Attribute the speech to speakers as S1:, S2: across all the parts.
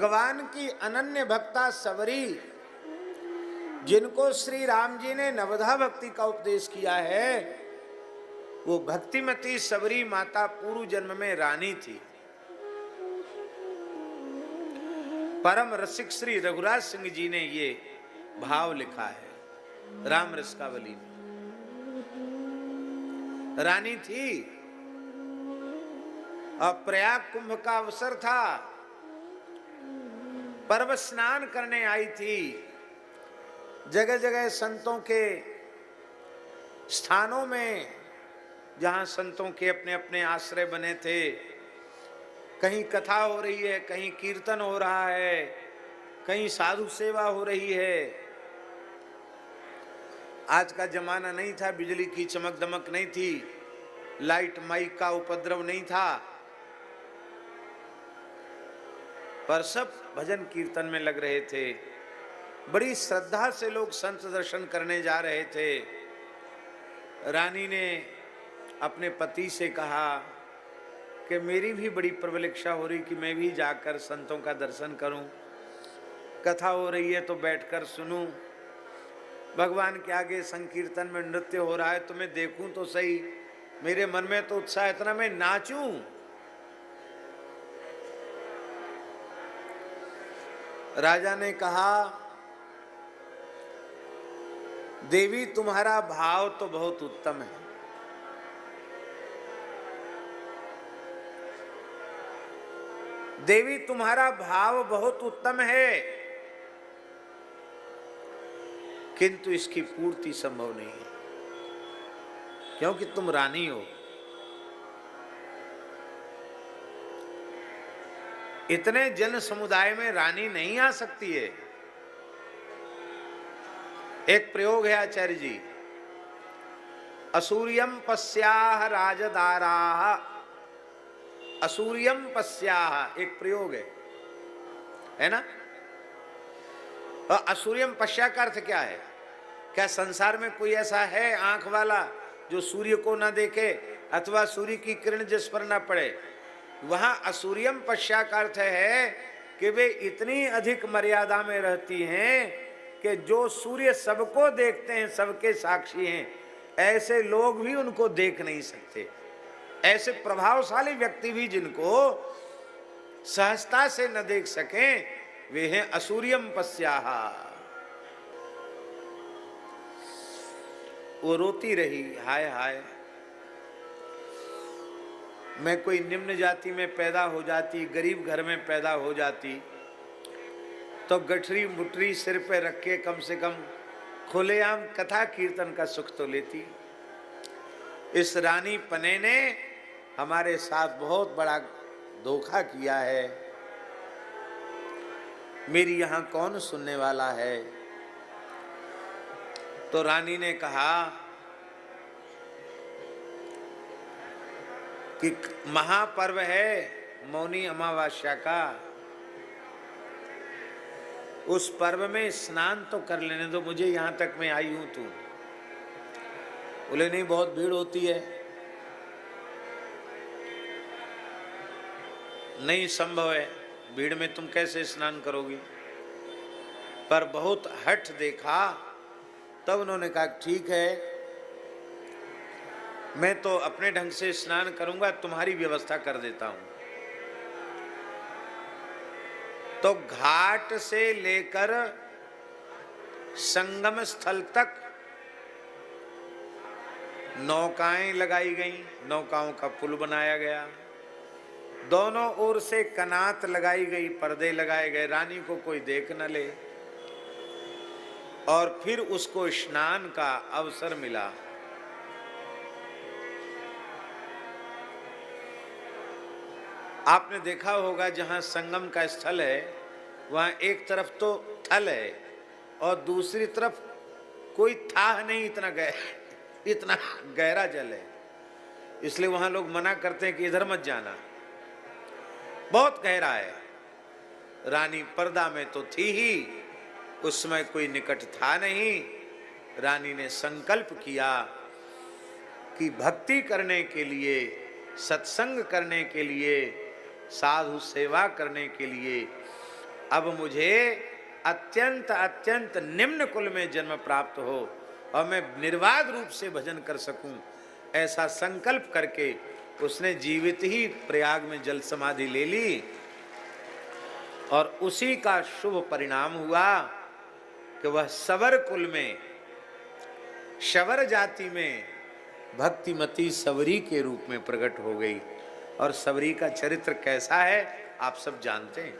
S1: भगवान की अनन्य भक्ता सबरी, जिनको श्री राम जी ने नवधा भक्ति का उपदेश किया है, वो भक्तिमती सबरी माता पूर्व जन्म में रानी थी। परम रसिक श्री रघुराज सिंह जी ने ये भाव लिखा है राम रसकावली में। रानी थी और प्रयाग कुंभ का अवसर था, पर्व स्नान करने आई थी। जगह जगह संतों के स्थानों में, जहां संतों के अपने अपने आश्रय बने थे, कहीं कथा हो रही है, कहीं कीर्तन हो रहा है, कहीं साधु सेवा हो रही है। आज का जमाना नहीं था, बिजली की चमक दमक नहीं थी, लाइट माइक का उपद्रव नहीं था, पर सब भजन कीर्तन में लग रहे थे। बड़ी श्रद्धा से लोग संत दर्शन करने जा रहे थे। रानी ने अपने पति से कहा कि मेरी भी बड़ी प्रबल इच्छा हो रही कि मैं भी जाकर संतों का दर्शन करूं, कथा हो रही है तो बैठकर सुनूं, भगवान के आगे संकीर्तन में नृत्य हो रहा है तो मैं देखूं तो सही, मेरे मन में तो उत्साह इतना, मैं नाचूं। राजा ने कहा, देवी तुम्हारा भाव तो बहुत उत्तम है, देवी तुम्हारा भाव बहुत उत्तम है, किंतु इसकी पूर्ति संभव नहीं है, क्योंकि तुम रानी हो। इतने जन समुदाय में रानी नहीं आ सकती है। एक प्रयोग है आचार्य जी, असूर्यम पश्याह राजदाराह, असूर्यम पश्याह एक प्रयोग है ना। और असूर्यम पश्या का अर्थ क्या है? क्या संसार में कोई ऐसा है आंख वाला जो सूर्य को ना देखे अथवा सूर्य की किरण जिस पर ना पड़े? वहां असूर्यम पश्या का अर्थ है कि वे इतनी अधिक मर्यादा में रहती हैं कि जो सूर्य सबको देखते हैं, सबके साक्षी हैं, ऐसे लोग भी उनको देख नहीं सकते। ऐसे प्रभावशाली व्यक्ति भी जिनको सहजता से न देख सकें, वे हैं असूर्यम पश्याः। वो रोती रही, हाय हाय, मैं कोई निम्न जाति में पैदा हो जाती, गरीब घर में पैदा हो जाती, तो गठरी मुठरी सिर पे रख के कम से कम खुलेआम कथा कीर्तन का सुख तो लेती। इस रानी पने ने हमारे साथ बहुत बड़ा धोखा किया है, मेरी यहां कौन सुनने वाला है? तो रानी ने कहा कि महापर्व है मौनी अमावस्या का, उस पर्व में स्नान तो कर लेने दो मुझे, यहां तक मैं आई हूं। तू बोले नहीं, बहुत भीड़ होती है, नहीं संभव है, भीड़ में तुम कैसे स्नान करोगी? पर बहुत हठ देखा, तब उन्होंने कहा ठीक है, मैं तो अपने ढंग से स्नान करूंगा, तुम्हारी व्यवस्था कर देता हूं। तो घाट से लेकर संगम स्थल तक नौकाएं लगाई गईं, नौकाओं का पुल बनाया गया, दोनों ओर से कनात लगाई गई, पर्दे लगाए गए, रानी को कोई देख न ले। और फिर उसको स्नान का अवसर मिला। आपने देखा होगा जहां संगम का स्थल है, वहां एक तरफ तो थल है और दूसरी तरफ कोई थाह नहीं, इतना गहरा जल है, इसलिए वहां लोग मना करते हैं कि इधर मत जाना, बहुत गहरा है। रानी पर्दा में तो थी ही, उस समय कोई निकट था नहीं। रानी ने संकल्प किया कि भक्ति करने के लिए, सत्संग करने के लिए, साधु सेवा करने के लिए अब मुझे अत्यंत अत्यंत निम्न कुल में जन्म प्राप्त हो और मैं निर्बाध रूप से भजन कर सकूं, ऐसा संकल्प करके उसने जीवित ही प्रयाग में जल समाधि ले ली। और उसी का शुभ परिणाम हुआ कि वह सवर कुल में, शवर जाति में भक्तिमती सवरी के रूप में प्रकट हो गई। और सवरी का चरित्र कैसा है आप सब जानते हैं।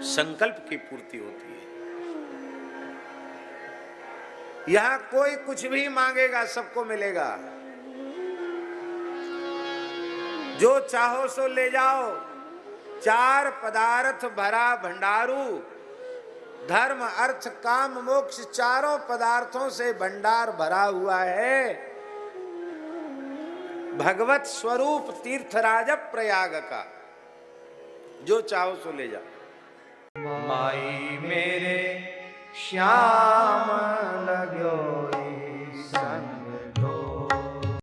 S1: संकल्प की पूर्ति होती है। यहां कोई कुछ भी मांगेगा सबको मिलेगा, जो चाहो सो ले जाओ। 4 पदार्थ भरा भंडारू, धर्म अर्थ काम मोक्ष, चारों पदार्थों से भंडार भरा हुआ है। भगवत स्वरूप तीर्थराज प्रयाग का, जो चाहो सो ले जाओ।
S2: माई मेरे श्याम